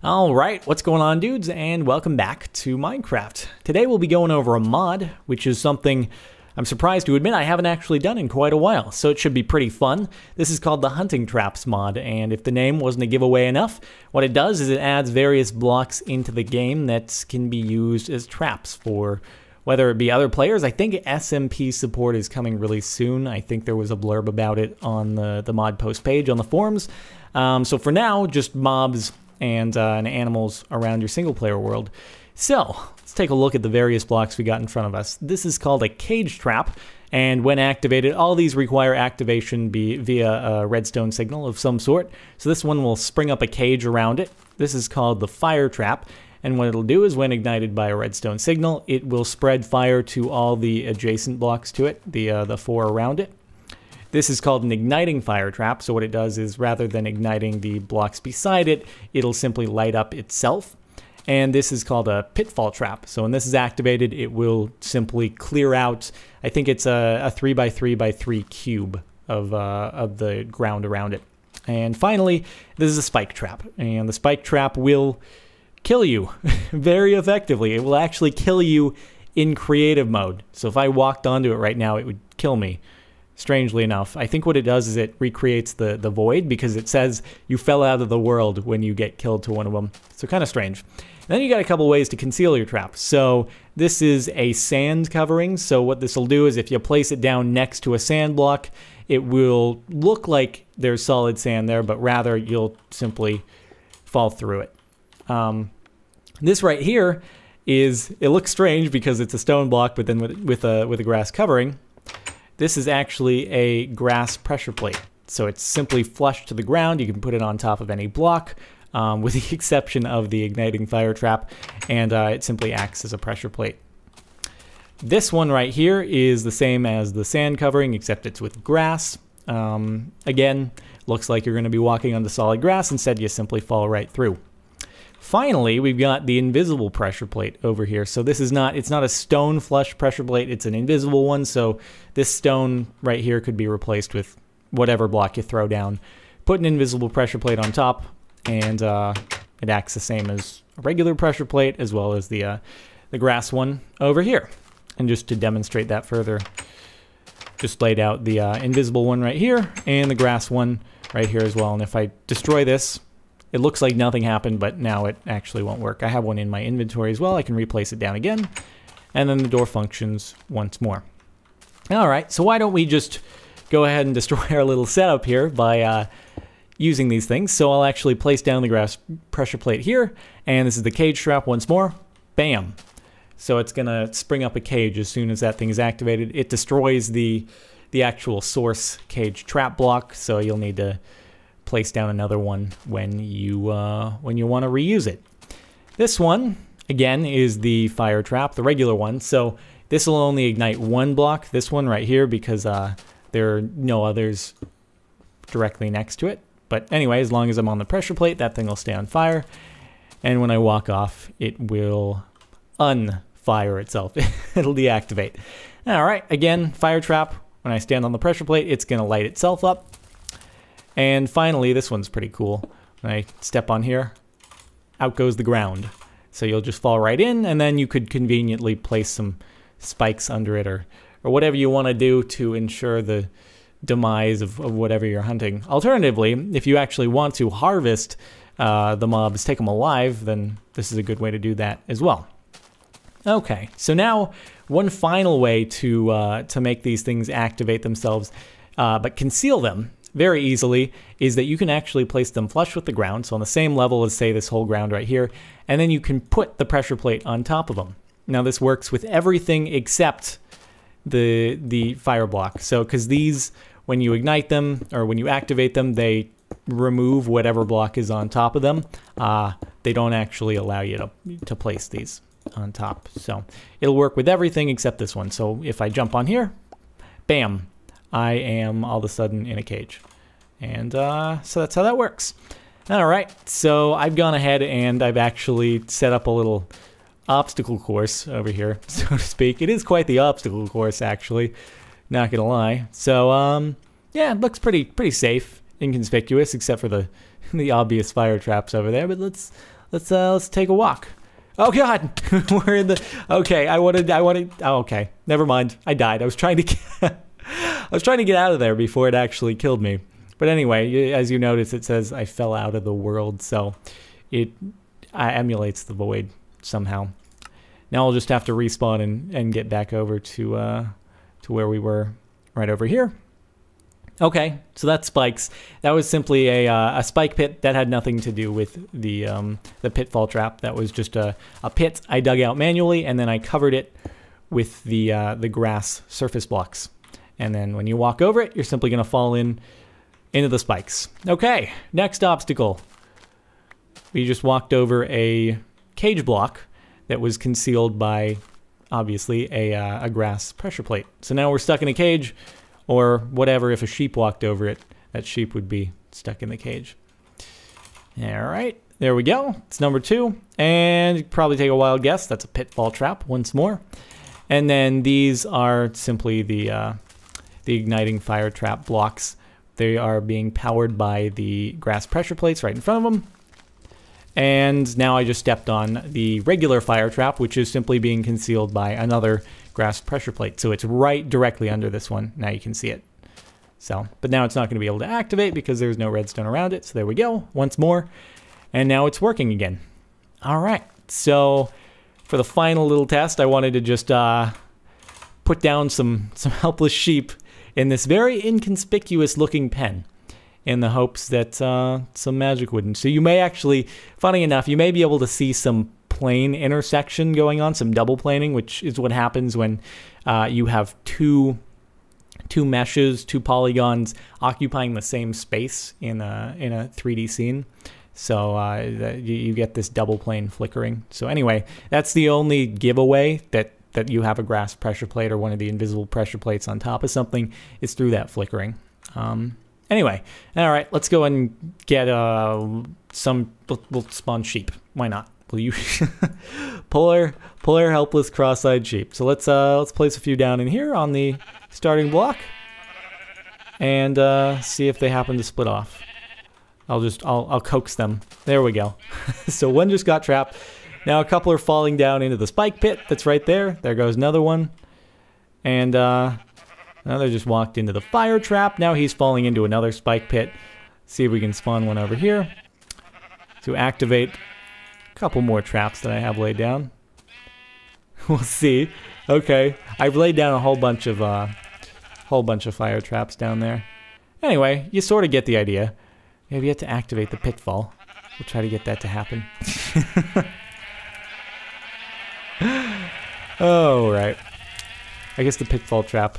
Alright, what's going on, dudes, and welcome back to Minecraft. Today we'll be going over a mod, which is something I'm surprised to admit I haven't actually done in quite a while, so it should be pretty fun. This is called the Hunting Traps mod, and if the name wasn't a giveaway enough, what it does is it adds various blocks into the game that can be used as traps for whether it be other players. I think SMP support is coming really soon. I think there was a blurb about it on the mod post page on the forums. So for now, just mobs and animals around your single-player world. So, let's take a look at the various blocks we got in front of us. This is called a cage trap, and when activated, all these require activation via a redstone signal of some sort. So this one will spring up a cage around it. This is called the fire trap, and what it'll do is when ignited by a redstone signal, it will spread fire to all the adjacent blocks to it, the four around it. This is called an igniting fire trap, so what it does is rather than igniting the blocks beside it, it'll simply light up itself. And this is called a pitfall trap, so when this is activated, it will simply clear out, I think it's a 3x3x3 cube of the ground around it. And finally, this is a spike trap, and the spike trap will kill you very effectively. It will actually kill you in creative mode, so if I walked onto it right now, it would kill me. Strangely enough, I think what it does is it recreates the void because it says you fell out of the world when you get killed to one of them. So kind of strange. And then you got a couple ways to conceal your trap. So this is a sand covering. So what this will do is if you place it down next to a sand block, it will look like there's solid sand there, but rather you'll simply fall through it. This right here it looks strange because it's a stone block, but then with a grass covering. This is actually a grass pressure plate, so it's simply flush to the ground. You can put it on top of any block, with the exception of the igniting fire trap, and it simply acts as a pressure plate. This one right here is the same as the sand covering, except it's with grass. Again, looks like you're going to be walking on the solid grass. Instead, you simply fall right through. Finally, we've got the invisible pressure plate over here. So this is it's not a stone flush pressure plate, it's an invisible one. So this stone right here could be replaced with whatever block you throw down. Put an invisible pressure plate on top, and it acts the same as a regular pressure plate, as well as the grass one over here. And just to demonstrate that further, just laid out the invisible one right here, and the grass one right here as well. And if I destroy this, it looks like nothing happened, but now it actually won't work. I have one in my inventory as well. I can replace it down again, and then the door functions once more. Alright, so why don't we just go ahead and destroy our little setup here by using these things. So I'll actually place down the grass pressure plate here, and this is the cage trap once more. Bam! So it's going to spring up a cage as soon as that thing is activated. It destroys the actual source cage trap block, so you'll need to place down another one when you want to reuse it. This one, again, is the fire trap, the regular one. So this will only ignite one block, this one right here, because there are no others directly next to it. But anyway, as long as I'm on the pressure plate, that thing will stay on fire. And when I walk off, it will unfire itself. It'll deactivate. All right, again, fire trap. When I stand on the pressure plate, it's going to light itself up. And finally, this one's pretty cool. When I step on here, out goes the ground. So you'll just fall right in, and then you could conveniently place some spikes under it or whatever you want to do to ensure the demise of whatever you're hunting. Alternatively, if you actually want to harvest the mobs, take them alive, then this is a good way to do that as well. Okay, so now one final way to make these things activate themselves, but conceal them very easily, is that you can actually place them flush with the ground, so on the same level as, say, this whole ground right here, and then you can put the pressure plate on top of them. Now this works with everything except the fire block. So because these, when you ignite them or when you activate them, they remove whatever block is on top of them. They don't actually allow you to place these on top. So it'll work with everything except this one. So if I jump on here, bam, I am all of a sudden in a cage. And so that's how that works. Alright, so I've gone ahead and I've actually set up a little obstacle course over here, so to speak. It is quite the obstacle course, actually. Not gonna lie. So, yeah, it looks pretty safe, inconspicuous, except for the obvious fire traps over there. But let's let's take a walk. Oh God, we're in the. Okay, I wanted. Oh, okay, never mind. I died. I was trying to get out of there before it actually killed me. But anyway, as you notice, it says I fell out of the world, so it emulates the void somehow. Now I'll just have to respawn and get back over to where we were, right over here. Okay, so that's spikes. That was simply a spike pit that had nothing to do with the pitfall trap. That was just a pit I dug out manually, and then I covered it with the grass surface blocks. And then when you walk over it, you're simply going to fall into the spikes. Okay, next obstacle. We just walked over a cage block that was concealed by, obviously, a grass pressure plate. So now we're stuck in a cage. Or whatever, if a sheep walked over it, that sheep would be stuck in the cage. All right, there we go. It's number 2. And you probably take a wild guess. That's a pitfall trap once more. And then these are simply the igniting fire trap blocks. They are being powered by the grass pressure plates right in front of them. And now I just stepped on the regular fire trap, which is simply being concealed by another grass pressure plate. So it's right directly under this one. Now you can see it. So, but now it's not going to be able to activate because there's no redstone around it. So there we go, once more. And now it's working again. All right, so for the final little test, I wanted to just put down some helpless sheep in this very inconspicuous looking pen, in the hopes that some magic wouldn't. So you may actually, funny enough, you may be able to see some plane intersection going on, some double planing, which is what happens when you have two meshes, 2 polygons occupying the same space in a 3D scene. So you get this double plane flickering. So anyway, that's the only giveaway that you have a grass pressure plate or one of the invisible pressure plates on top of something, is through that flickering. Anyway, all right, let's go and get we'll spawn sheep. Why not? Will you poor helpless cross-eyed sheep? So let's place a few down in here on the starting block, and see if they happen to split off. I'll coax them. There we go. So one just got trapped. Now a couple are falling down into the spike pit that's right there. There goes another one, and another just walked into the fire trap. Now he's falling into another spike pit. See if we can spawn one over here to activate couple more traps that I have laid down. We'll see. Okay, I've laid down a whole bunch of fire traps down there. Anyway, you sort of get the idea. We have yet to activate the pitfall. We'll try to get that to happen. Oh, right. I guess the pitfall trap.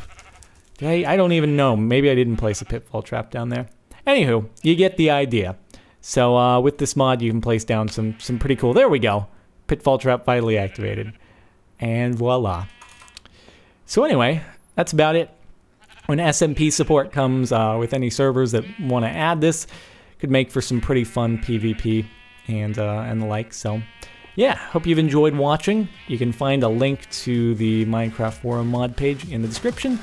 I don't even know. Maybe I didn't place a pitfall trap down there. Anywho, you get the idea. So with this mod, you can place down some pretty cool. There we go. Pitfall trap finally activated. And voila. So anyway, that's about it. When SMP support comes with any servers that want to add this, could make for some pretty fun PvP and the like. So yeah, hope you've enjoyed watching. You can find a link to the Minecraft forum mod page in the description.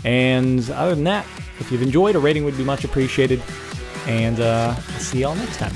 And other than that, if you've enjoyed, a rating would be much appreciated. And I'll see y'all next time.